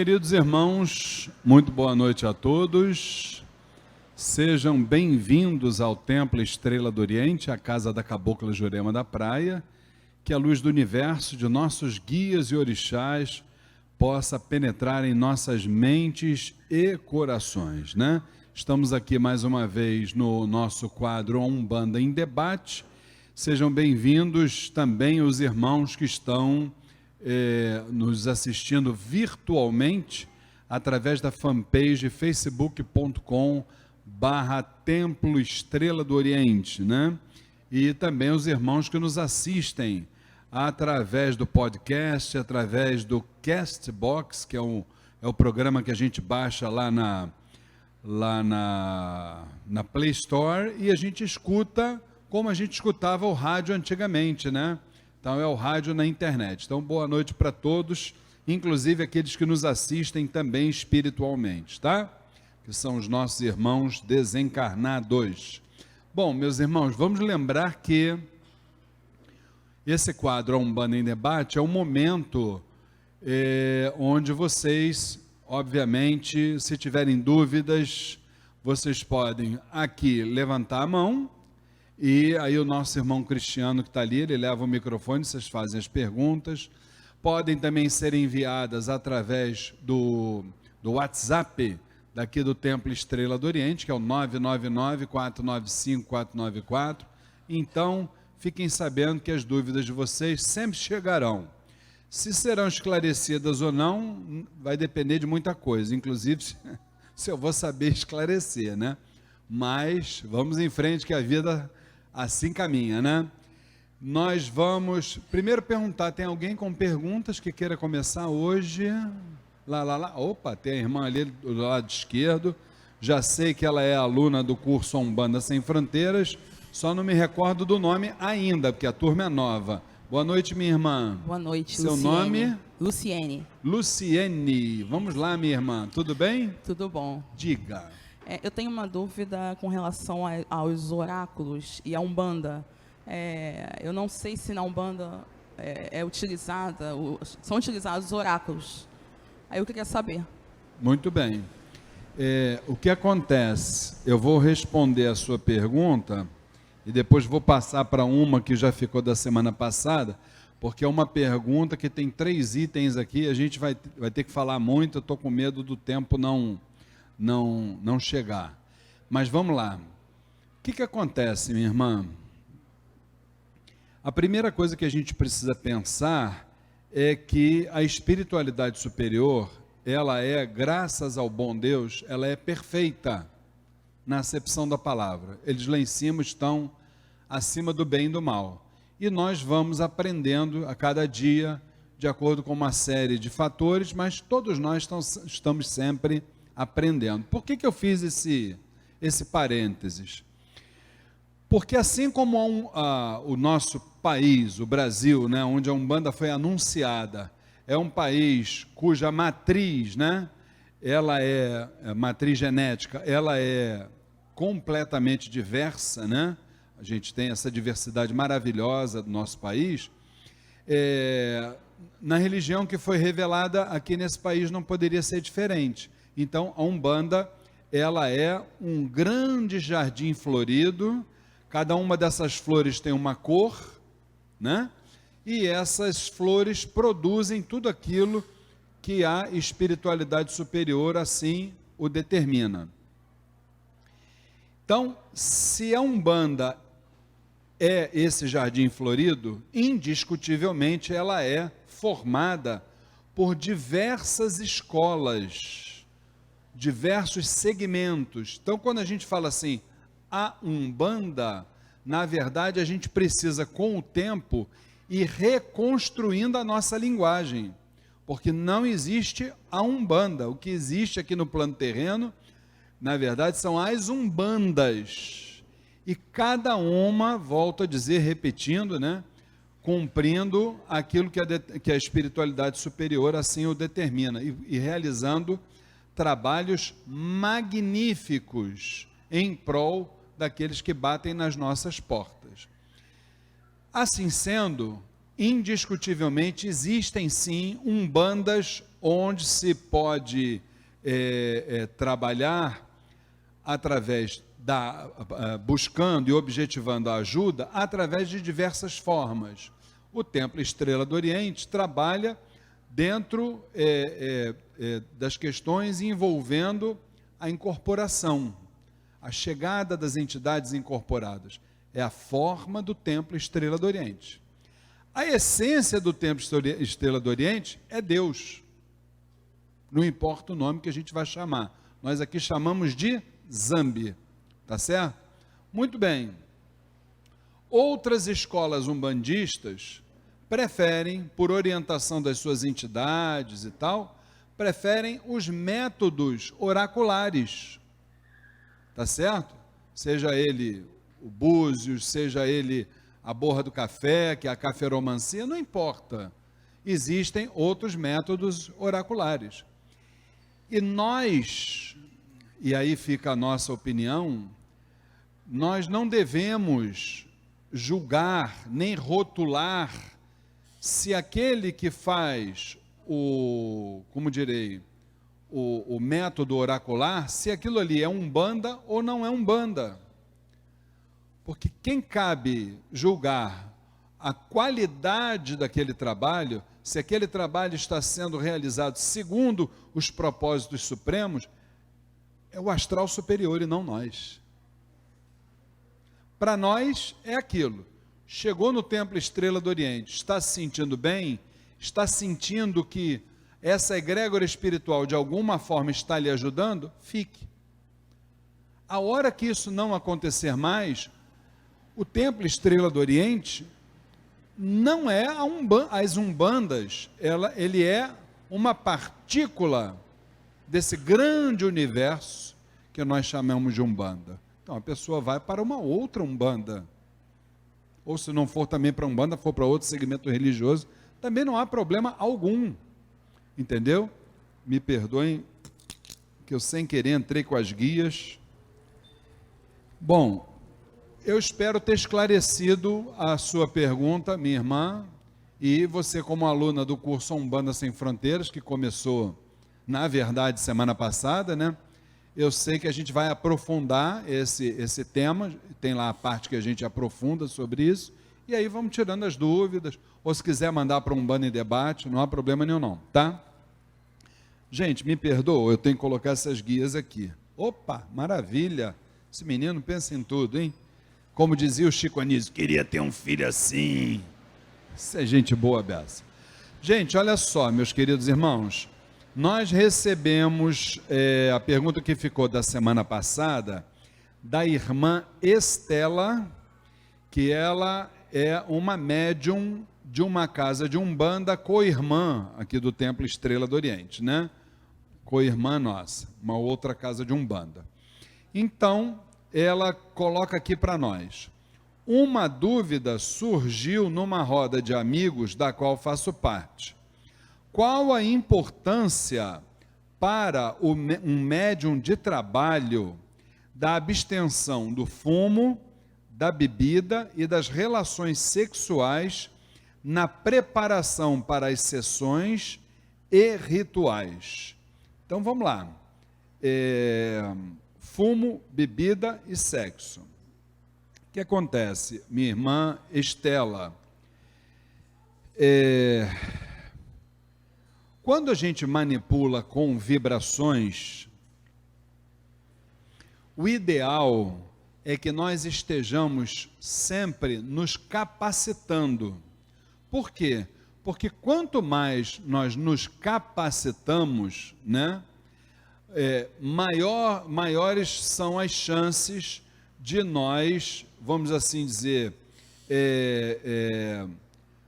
Queridos irmãos, muito boa noite a todos. Sejam bem-vindos ao Templo Estrela do Oriente, a casa da Cabocla Jurema da Praia. Que a luz do universo, de nossos guias e orixás, possa penetrar em nossas mentes e corações, né? Estamos aqui mais uma vez no nosso quadro Umbanda em Debate. Sejam bem-vindos também os irmãos que estão nos assistindo virtualmente através da fanpage facebook.com/Templo Estrela do Oriente, né? E também os irmãos que nos assistem através do podcast, através do Castbox, que é o programa que a gente baixa lá na Play Store, e a gente escuta como a gente escutava o rádio antigamente, né? Então é o rádio na internet. Então boa noite para todos, inclusive aqueles que nos assistem também espiritualmente, tá? Que são os nossos irmãos desencarnados. Bom, meus irmãos, vamos lembrar que esse quadro Umbanda em Debate é um momento onde vocês, obviamente, se tiverem dúvidas, vocês podem aqui levantar a mão, e aí o nosso irmão Cristiano que está ali, ele leva o microfone, vocês fazem as perguntas. Podem também ser enviadas através do WhatsApp daqui do Templo Estrela do Oriente, que é o 999-495-494. Então, fiquem sabendo que as dúvidas de vocês sempre chegarão. Se serão esclarecidas ou não, vai depender de muita coisa, inclusive se eu vou saber esclarecer, né? Mas vamos em frente, que a vida assim caminha, né? Nós vamos primeiro perguntar, tem alguém com perguntas que queira começar hoje? Lá. Opa, tem a irmã ali do lado esquerdo. Já sei que ela é aluna do curso Umbanda Sem Fronteiras, só não me recordo do nome ainda, porque a turma é nova. Boa noite, minha irmã. Boa noite, Seu Luciene. nome? Luciene. Luciene. Vamos lá, minha irmã. Tudo bem? Tudo bom. Diga. Eu tenho uma dúvida com relação aos oráculos e a Umbanda. Eu não sei se na Umbanda são utilizados os oráculos. Aí eu queria saber. Muito bem. O que acontece? Eu vou responder a sua pergunta e depois vou passar para uma que já ficou da semana passada, porque é uma pergunta que tem 3 itens aqui, a gente vai ter que falar muito, eu estou com medo do tempo não chegar. Mas vamos lá. O que acontece, minha irmã? A primeira coisa que a gente precisa pensar é que a espiritualidade superior, ela é, graças ao bom Deus, ela é perfeita na acepção da palavra. Eles lá em cima estão acima do bem e do mal. E nós vamos aprendendo a cada dia, de acordo com uma série de fatores, mas todos nós estamos sempre aprendendo. Por que eu fiz esse parênteses? Porque assim como o nosso país, o Brasil, né, onde a Umbanda foi anunciada, é um país cuja matriz, né, ela matriz genética, ela é completamente diversa, né? A gente tem essa diversidade maravilhosa do nosso país. Na religião que foi revelada aqui nesse país não poderia ser diferente. Então, a Umbanda, ela é um grande jardim florido. Cada uma dessas flores tem uma cor, né? E essas flores produzem tudo aquilo que a espiritualidade superior assim o determina. Então, se a Umbanda é esse jardim florido, indiscutivelmente ela é formada por diversas escolas, diversos segmentos. Então, quando a gente fala assim, a Umbanda, na verdade, a gente precisa, com o tempo, ir reconstruindo a nossa linguagem, porque não existe a Umbanda. O que existe aqui no plano terreno, na verdade, são as Umbandas, e cada uma, volto a dizer, repetindo, né, cumprindo aquilo que a espiritualidade superior assim o determina, e realizando trabalhos magníficos em prol daqueles que batem nas nossas portas. Assim sendo, indiscutivelmente existem sim umbandas onde se pode trabalhar através buscando e objetivando a ajuda através de diversas formas. O Templo Estrela do Oriente trabalha dentro das questões envolvendo a incorporação, a chegada das entidades incorporadas. É a forma do Templo Estrela do Oriente. A essência do Templo Estrela do Oriente é Deus. Não importa o nome que a gente vai chamar. Nós aqui chamamos de Zambi. Tá certo? Muito bem. Outras escolas umbandistas preferem, por orientação das suas entidades e tal, preferem os métodos oraculares. Tá certo? Seja ele o búzios, seja ele a borra do café, que é a caferomancia, não importa. Existem outros métodos oraculares. E nós, e aí fica a nossa opinião, nós não devemos julgar nem rotular se aquele que faz o método oracular, se aquilo ali é umbanda ou não é umbanda. Porque quem cabe julgar a qualidade daquele trabalho, se aquele trabalho está sendo realizado segundo os propósitos supremos, é o astral superior e não nós. Para nós é aquilo. Chegou no Templo Estrela do Oriente, está se sentindo bem, está sentindo que essa egrégora espiritual de alguma forma está lhe ajudando, fique. A hora que isso não acontecer mais, o Templo Estrela do Oriente não é as umbandas, ele é uma partícula desse grande universo que nós chamamos de umbanda. Então a pessoa vai para uma outra umbanda, ou se não for também para umbanda, for para outro segmento religioso, também não há problema algum, entendeu? Me perdoem que eu sem querer entrei com as guias. Bom, eu espero ter esclarecido a sua pergunta, minha irmã, e você como aluna do curso Umbanda Sem Fronteiras, que começou, na verdade, semana passada, né? Eu sei que a gente vai aprofundar esse tema, tem lá a parte que a gente aprofunda sobre isso, e aí vamos tirando as dúvidas, ou se quiser mandar para Umbanda em Debate, não há problema nenhum não, tá? Gente, me perdoa, eu tenho que colocar essas guias aqui. Opa, maravilha, esse menino pensa em tudo, hein? Como dizia o Chico Anísio, queria ter um filho assim. Isso é gente boa, beça. Gente, olha só, meus queridos irmãos, nós recebemos a pergunta que ficou da semana passada, da irmã Estela, que ela é uma médium de uma casa de Umbanda, co-irmã aqui do Templo Estrela do Oriente, né? Co-irmã nossa, uma outra casa de Umbanda. Então, ela coloca aqui para nós: uma dúvida surgiu numa roda de amigos da qual faço parte. Qual a importância para um médium de trabalho da abstenção do fumo, da bebida e das relações sexuais na preparação para as sessões e rituais? Então vamos lá. Fumo, bebida e sexo. O que acontece, minha irmã Estela? Quando a gente manipula com vibrações, o ideal é que nós estejamos sempre nos capacitando. Por quê? Porque quanto mais nós nos capacitamos, né, maiores são as chances de nós, vamos assim dizer,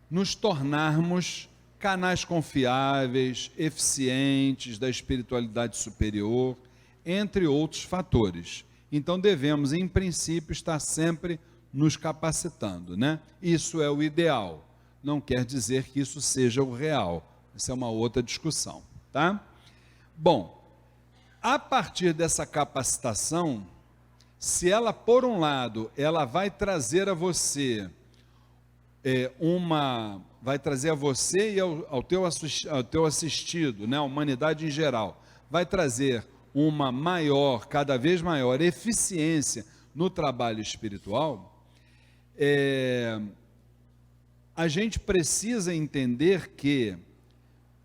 nos tornarmos canais confiáveis, eficientes da espiritualidade superior, entre outros fatores. Então devemos, em princípio, estar sempre nos capacitando, né? Isso é o ideal. Não quer dizer que isso seja o real. Essa é uma outra discussão, tá? Bom, a partir dessa capacitação, se ela, por um lado, ela vai trazer a você vai trazer a você e ao teu assistido, né, a humanidade em geral, vai trazer uma cada vez maior eficiência no trabalho espiritual, a gente precisa entender que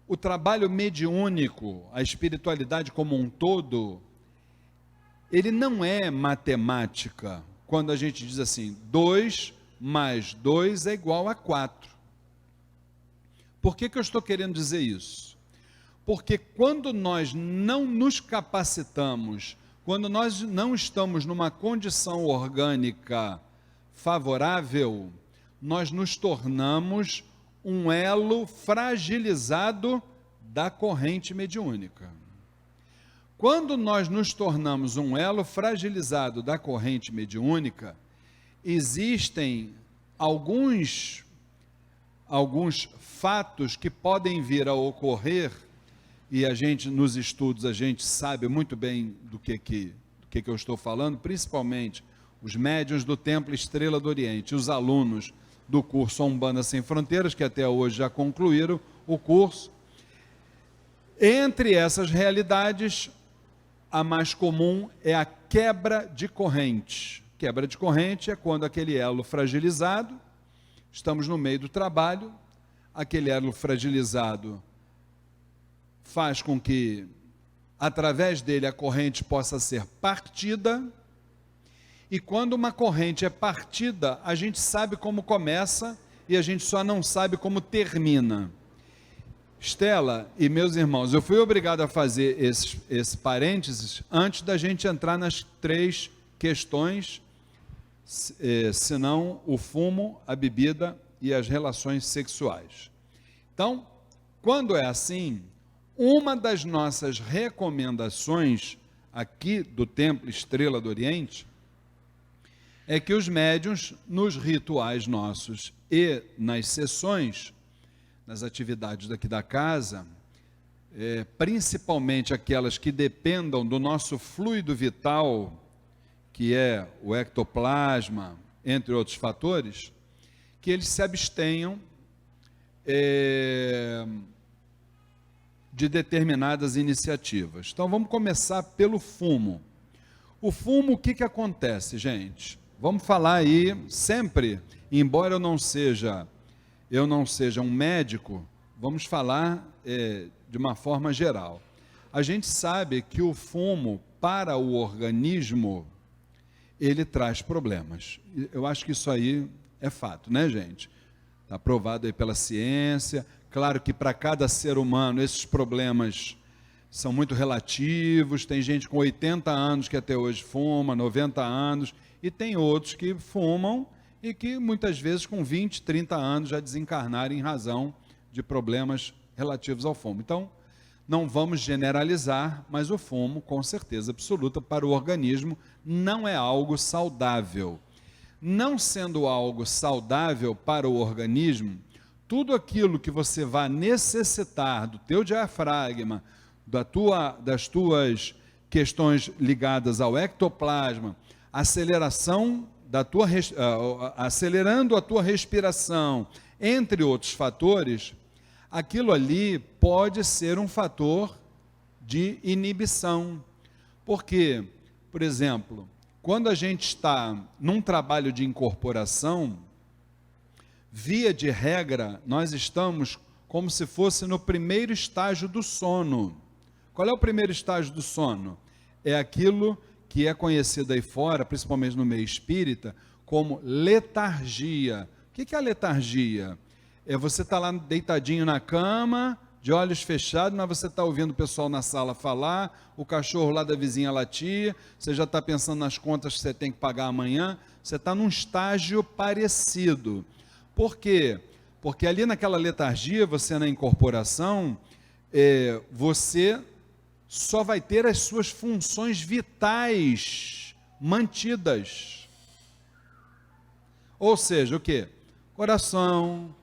o trabalho mediúnico, a espiritualidade como um todo, ele não é matemática. Quando a gente diz assim, 2 mais 2 é igual a 4. Por que eu estou querendo dizer isso? Porque quando nós não nos capacitamos, quando nós não estamos numa condição orgânica favorável, nós nos tornamos um elo fragilizado da corrente mediúnica. Quando nós nos tornamos um elo fragilizado da corrente mediúnica, existem alguns fatos que podem vir a ocorrer, e a gente, nos estudos, a gente sabe muito bem do que eu estou falando, principalmente os médiuns do Templo Estrela do Oriente, os alunos do curso Umbanda Sem Fronteiras, que até hoje já concluíram o curso. Entre essas realidades, a mais comum é a quebra de corrente. Quebra de corrente é quando aquele elo fragilizado, estamos no meio do trabalho, aquele elo fragilizado faz com que, através dele, a corrente possa ser partida, e quando uma corrente é partida, a gente sabe como começa, e a gente só não sabe como termina. Estela e meus irmãos, eu fui obrigado a fazer esse parênteses antes da gente entrar nas 3 questões, senão o fumo, a bebida e as relações sexuais. Então, quando é assim, uma das nossas recomendações aqui do Templo Estrela do Oriente é que os médiuns, nos rituais nossos e nas sessões, nas atividades daqui da casa, principalmente aquelas que dependam do nosso fluido vital, que é o ectoplasma, entre outros fatores, que eles se abstenham de determinadas iniciativas. Então vamos começar pelo fumo. O fumo, o que acontece, gente? Vamos falar aí sempre, embora eu não seja um médico, vamos falar de uma forma geral. A gente sabe que o fumo, para o organismo, ele traz problemas. Eu acho que isso aí é fato, né, gente? Está provado aí pela ciência. Claro que para cada ser humano esses problemas são muito relativos. Tem gente com 80 anos que até hoje fuma, 90 anos, e tem outros que fumam e que muitas vezes com 20, 30 anos já desencarnaram em razão de problemas relativos ao fumo. Então, não vamos generalizar, mas o fumo, com certeza absoluta, para o organismo não é algo saudável. Não sendo algo saudável para o organismo, tudo aquilo que você vai necessitar do teu diafragma, das tuas questões ligadas ao ectoplasma, acelerando a tua respiração, entre outros fatores, aquilo ali pode ser um fator de inibição. Porque, por exemplo, quando a gente está num trabalho de incorporação, via de regra, nós estamos como se fosse no primeiro estágio do sono. Qual é o primeiro estágio do sono? É aquilo que é conhecido aí fora, principalmente no meio espírita, como letargia. O que é a letargia? É você estar lá deitadinho na cama, de olhos fechados, mas você está ouvindo o pessoal na sala falar, o cachorro lá da vizinha latir, você já está pensando nas contas que você tem que pagar amanhã, você está num estágio parecido. Por quê? Porque ali naquela letargia, você na incorporação, você só vai ter as suas funções vitais mantidas. Ou seja, o quê? Coração,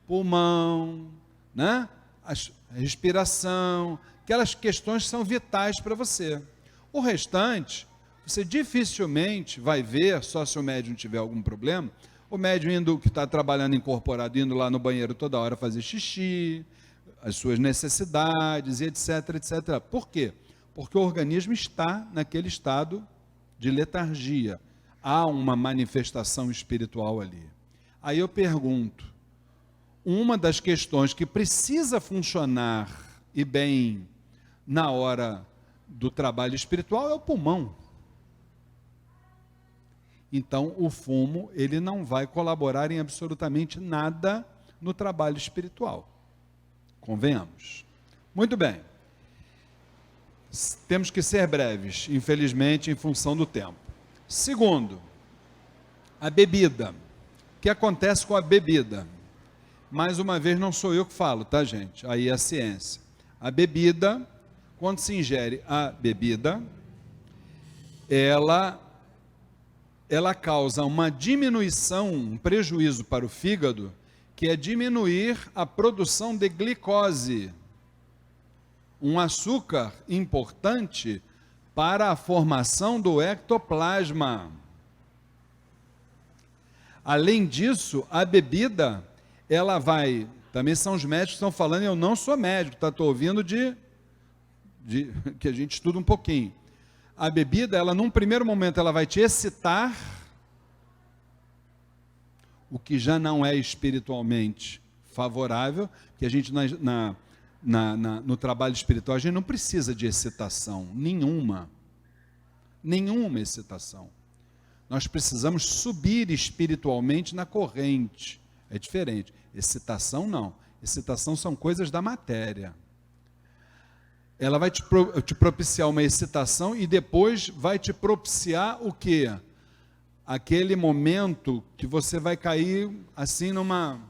pulmão, né? A respiração, aquelas questões são vitais para você. O restante, você dificilmente vai ver, só se o médium tiver algum problema, O médium que está trabalhando incorporado, indo lá no banheiro toda hora fazer xixi, as suas necessidades, etc, etc. Por quê? Porque o organismo está naquele estado de letargia. Há uma manifestação espiritual ali. Aí eu pergunto, uma das questões que precisa funcionar e bem na hora do trabalho espiritual é o pulmão. Então, o fumo, ele não vai colaborar em absolutamente nada no trabalho espiritual. Convenhamos. Muito bem. Temos que ser breves, infelizmente, em função do tempo. Segundo, a bebida. O que acontece com a bebida? Mais uma vez, não sou eu que falo, tá, gente? Aí é a ciência. A bebida, quando se ingere a bebida, ela causa uma diminuição, um prejuízo para o fígado, que é diminuir a produção de glicose, um açúcar importante para a formação do ectoplasma. Além disso, a bebida, ela vai, também são os médicos que estão falando, eu não sou médico, tá? Estou ouvindo que a gente estuda um pouquinho. A bebida, ela num primeiro momento, ela vai te excitar, o que já não é espiritualmente favorável, que a gente no trabalho espiritual, a gente não precisa de excitação, nenhuma excitação. Nós precisamos subir espiritualmente na corrente, é diferente. Excitação não, excitação são coisas da matéria. Ela vai te propiciar uma excitação e depois vai te propiciar o quê? Aquele momento que você vai cair assim numa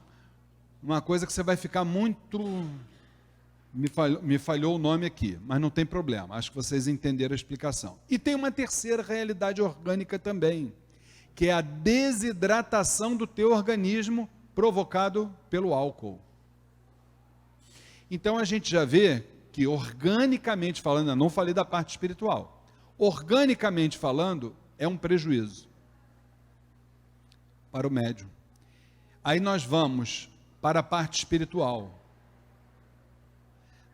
coisa que você vai ficar muito... Me falhou o nome aqui, mas não tem problema, acho que vocês entenderam a explicação. E tem uma terceira realidade orgânica também, que é a desidratação do teu organismo provocado pelo álcool. Então a gente já vê que organicamente falando, eu não falei da parte espiritual, organicamente falando, é um prejuízo para o médium. Aí nós vamos para a parte espiritual.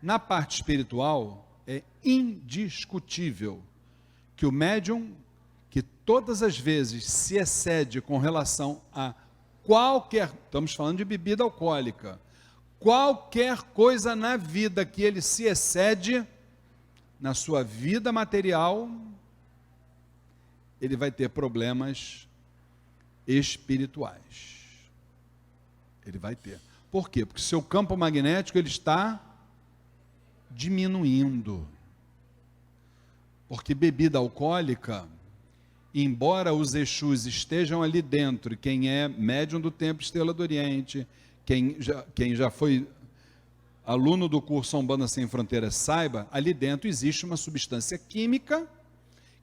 Na parte espiritual, é indiscutível que o médium, que todas as vezes se excede com relação a qualquer, estamos falando de bebida alcoólica, qualquer coisa na vida que ele se excede, na sua vida material, ele vai ter problemas espirituais. Ele vai ter. Por quê? Porque seu campo magnético ele está diminuindo. Porque bebida alcoólica, embora os Exus estejam ali dentro, quem é médium do Templo Estrela do Oriente, quem já foi aluno do curso Umbanda Sem Fronteiras saiba, ali dentro existe uma substância química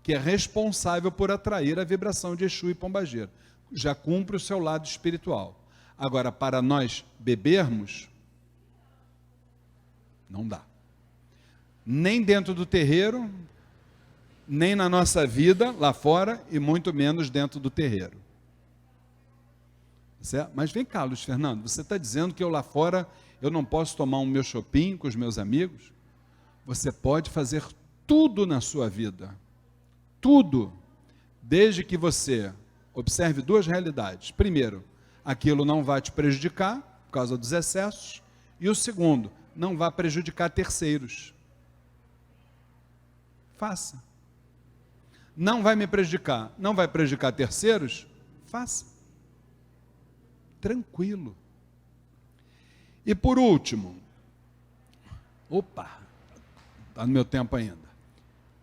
que é responsável por atrair a vibração de Exu e Pombagira. Já cumpre o seu lado espiritual. Agora, para nós bebermos, não dá. Nem dentro do terreiro, nem na nossa vida lá fora e muito menos dentro do terreiro. Certo? Mas vem cá, Luiz Fernando, você está dizendo que eu lá fora eu não posso tomar um meu chopinho com os meus amigos? Você pode fazer tudo na sua vida, tudo, desde que você observe duas realidades. Primeiro, aquilo não vai te prejudicar por causa dos excessos, e o segundo, não vai prejudicar terceiros. Faça. Não vai me prejudicar, não vai prejudicar terceiros? Faça. Tranquilo. E por último, está no meu tempo ainda,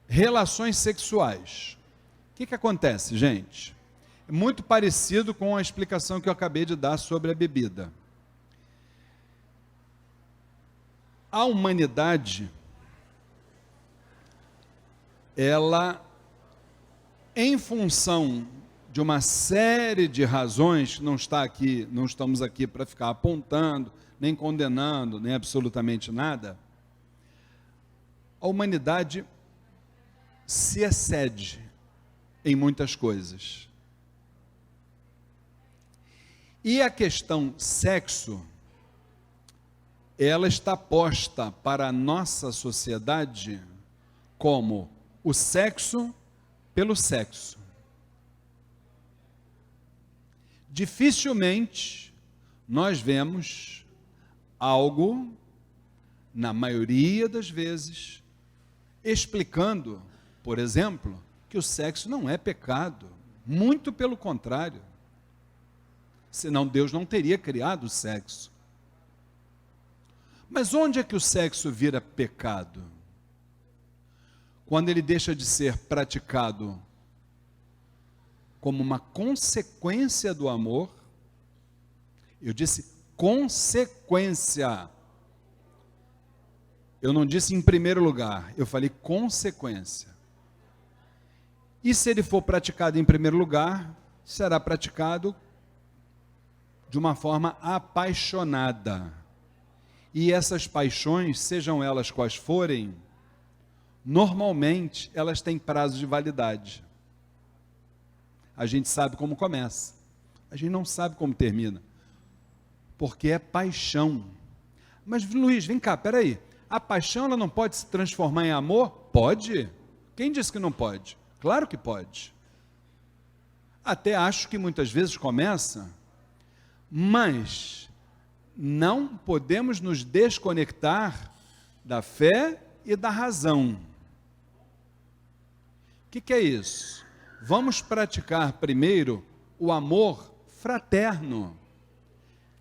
relações sexuais. O que acontece, gente? É muito parecido com a explicação que eu acabei de dar sobre a bebida. A humanidade, ela, em função de uma série de razões, não estamos aqui para ficar apontando, nem condenando, nem absolutamente nada, a humanidade se excede em muitas coisas. E a questão sexo, ela está posta para a nossa sociedade como o sexo pelo sexo. Dificilmente nós vemos algo, na maioria das vezes, explicando, por exemplo, que o sexo não é pecado. Muito pelo contrário. Senão Deus não teria criado o sexo. Mas onde é que o sexo vira pecado? Quando ele deixa de ser praticado como uma consequência do amor. Eu disse consequência. Eu não disse em primeiro lugar, eu falei consequência. E se ele for praticado em primeiro lugar, será praticado de uma forma apaixonada. E essas paixões, sejam elas quais forem, normalmente elas têm prazo de validade. A gente sabe como começa, a gente não sabe como termina, porque é paixão. Mas Luiz, vem cá, peraí, a paixão ela não pode se transformar em amor? Pode. Quem disse que não pode? Claro que pode. Até acho que muitas vezes começa, mas não podemos nos desconectar da fé e da razão. O que é isso? Vamos praticar primeiro o amor fraterno,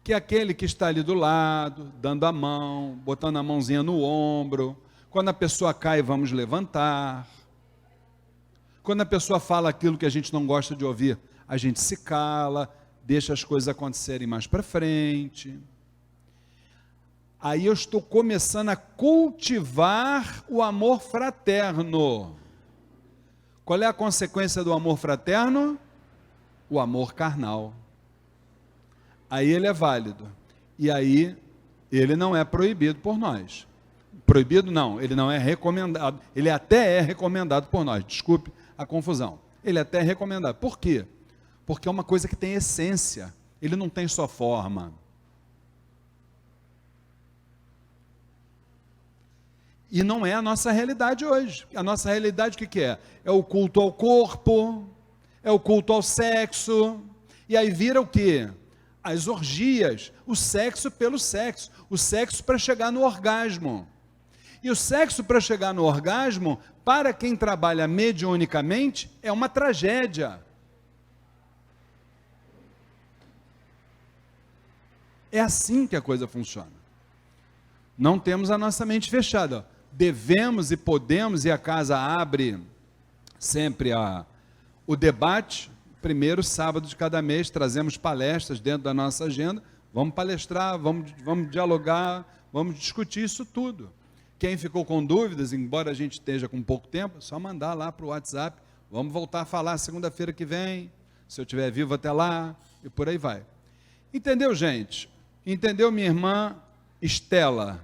que é aquele que está ali do lado, dando a mão, botando a mãozinha no ombro. Quando a pessoa cai, vamos levantar. Quando a pessoa fala aquilo que a gente não gosta de ouvir, a gente se cala, deixa as coisas acontecerem mais para frente. Aí eu estou começando a cultivar o amor fraterno. Qual é a consequência do amor fraterno? O amor carnal. Aí ele é válido. E aí ele não é proibido por nós. Proibido não, ele não é recomendado. Ele até é recomendado por nós. Desculpe a confusão. Ele até é recomendado. Por quê? Porque é uma coisa que tem essência. Ele não tem só forma. E não é a nossa realidade hoje. A nossa realidade o que é? É o culto ao corpo, é o culto ao sexo, e aí vira o quê? As orgias, o sexo pelo sexo, o sexo para chegar no orgasmo. E o sexo para chegar no orgasmo, para quem trabalha mediunicamente, é uma tragédia. É assim que a coisa funciona. Não temos a nossa mente fechada. Devemos e podemos, e a casa abre sempre o debate. Primeiro sábado de cada mês trazemos palestras dentro da nossa agenda. Vamos palestrar, vamos dialogar, vamos discutir isso tudo. Quem ficou com dúvidas, embora a gente esteja com pouco tempo, é só mandar lá para o WhatsApp. Vamos voltar a falar segunda-feira que vem, se eu estiver vivo até lá, e por aí vai. Entendeu, gente? Entendeu, minha irmã Estela?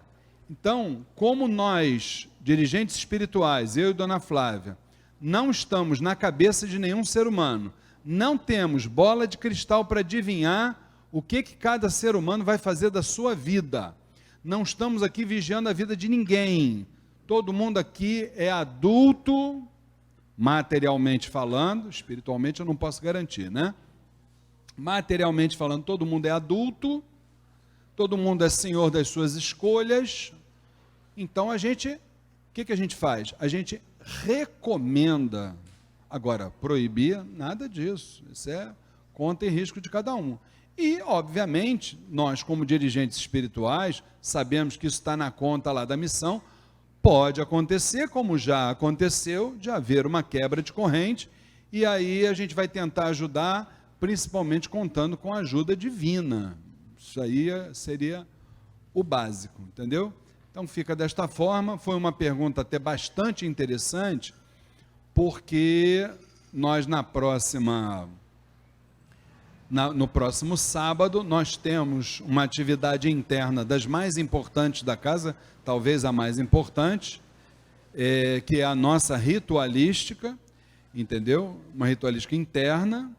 Então, como nós, dirigentes espirituais, eu e Dona Flávia, não estamos na cabeça de nenhum ser humano, não temos bola de cristal para adivinhar o que cada ser humano vai fazer da sua vida. Não estamos aqui vigiando a vida de ninguém. Todo mundo aqui é adulto, materialmente falando, espiritualmente eu não posso garantir, né? Materialmente falando, todo mundo é adulto, todo mundo é senhor das suas escolhas. Então o que a gente faz? A gente recomenda. Agora, proibir, nada disso. Isso é conta e risco de cada um. E, obviamente, nós como dirigentes espirituais, sabemos que isso está na conta lá da missão. Pode acontecer, como já aconteceu, de haver uma quebra de corrente, e aí a gente vai tentar ajudar, principalmente contando com a ajuda divina. Isso aí seria o básico, entendeu? Então fica desta forma. Foi uma pergunta até bastante interessante, porque nós no próximo sábado, nós temos uma atividade interna das mais importantes da casa, talvez a mais importante, que é a nossa ritualística, entendeu? Uma ritualística interna,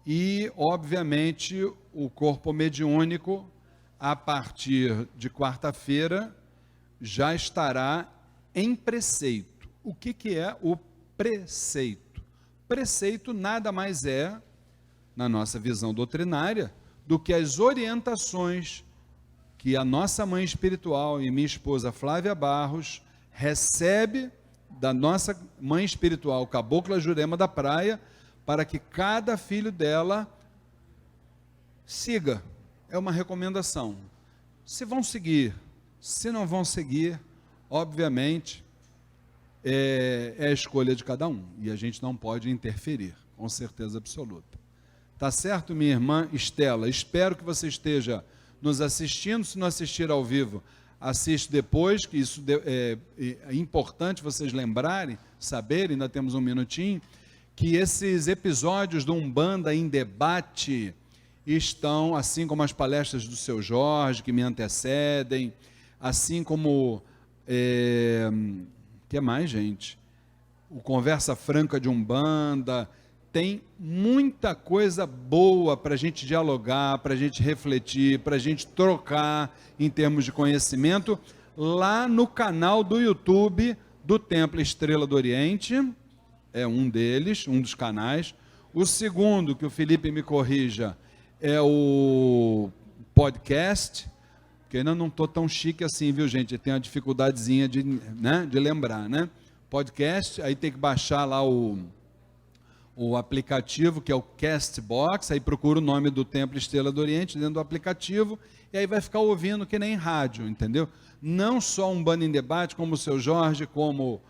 E, obviamente, o corpo mediúnico, a partir de quarta-feira, já estará em preceito. O que é o preceito? Preceito nada mais é, na nossa visão doutrinária, do que as orientações que a nossa mãe espiritual e minha esposa Flávia Barros recebe da nossa mãe espiritual, Cabocla Jurema da Praia, para que cada filho dela siga. É uma recomendação. Se vão seguir, se não vão seguir, obviamente, é a escolha de cada um, e a gente não pode interferir, com certeza absoluta. Tá certo, minha irmã Estela? Espero que você esteja nos assistindo. Se não assistir ao vivo, assiste depois, que isso é importante vocês lembrarem, saberem, ainda temos um minutinho, que esses episódios do Umbanda em Debate estão, assim como as palestras do seu Jorge, que me antecedem, assim como, que mais, gente? O Conversa Franca de Umbanda, tem muita coisa boa para a gente dialogar, para a gente refletir, para a gente trocar em termos de conhecimento, lá no canal do YouTube do Templo Estrela do Oriente, é um deles, um dos canais. O segundo, que o Felipe me corrija, é o podcast, que ainda não estou tão chique assim, viu, gente? Tem uma dificuldadezinha de lembrar, né? Podcast, aí tem que baixar lá o aplicativo, que é o Castbox, aí procura o nome do Templo Estrela do Oriente dentro do aplicativo, e aí vai ficar ouvindo que nem rádio, entendeu? Não só Umbanda em Debate, como o seu Jorge, como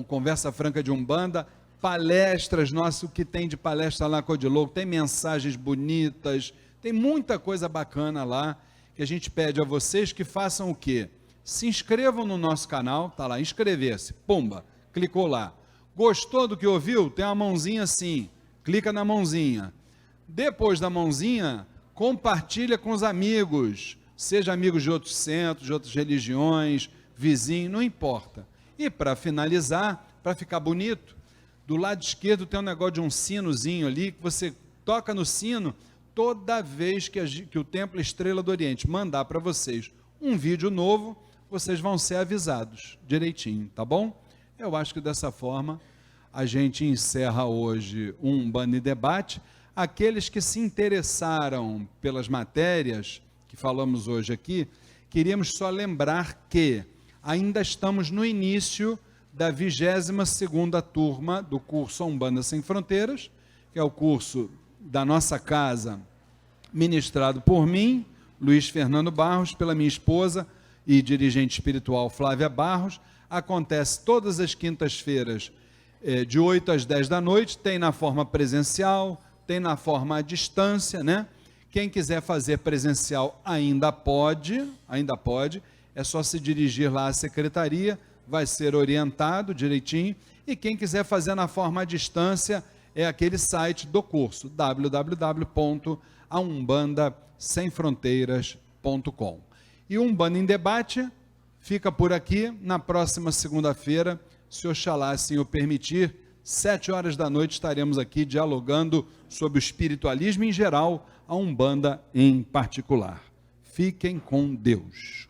Conversa Franca de Umbanda, palestras, nossa, o que tem de palestra lá, Codilogo, tem mensagens bonitas, tem muita coisa bacana lá, que a gente pede a vocês que façam o quê? Se inscrevam no nosso canal, tá lá, inscrever-se, pumba, clicou lá. Gostou do que ouviu? Tem uma mãozinha assim, clica na mãozinha. Depois da mãozinha, compartilha com os amigos, seja amigos de outros centros, de outras religiões, vizinho, não importa. E para finalizar, para ficar bonito, do lado esquerdo tem um negócio de um sinozinho ali, que você toca no sino, toda vez que o Templo Estrela do Oriente mandar para vocês um vídeo novo, vocês vão ser avisados direitinho, tá bom? Eu acho que dessa forma a gente encerra hoje um Umbanda em Debate. Aqueles que se interessaram pelas matérias que falamos hoje aqui, queríamos só lembrar que ainda estamos no início da 22ª turma do curso Umbanda Sem Fronteiras, que é o curso da nossa casa, ministrado por mim, Luiz Fernando Barros, pela minha esposa e dirigente espiritual Flávia Barros. Acontece todas as quintas-feiras, de 8 às 10 da noite, tem na forma presencial, tem na forma à distância, né? Quem quiser fazer presencial ainda pode, é só se dirigir lá à secretaria, vai ser orientado direitinho, e quem quiser fazer na forma à distância, é aquele site do curso, www.aumbandasemfronteiras.com. E o Umbanda em Debate fica por aqui. Na próxima segunda-feira, se Oxalá assim o permitir, 7 horas da noite, estaremos aqui dialogando sobre o espiritualismo em geral, a Umbanda em particular. Fiquem com Deus.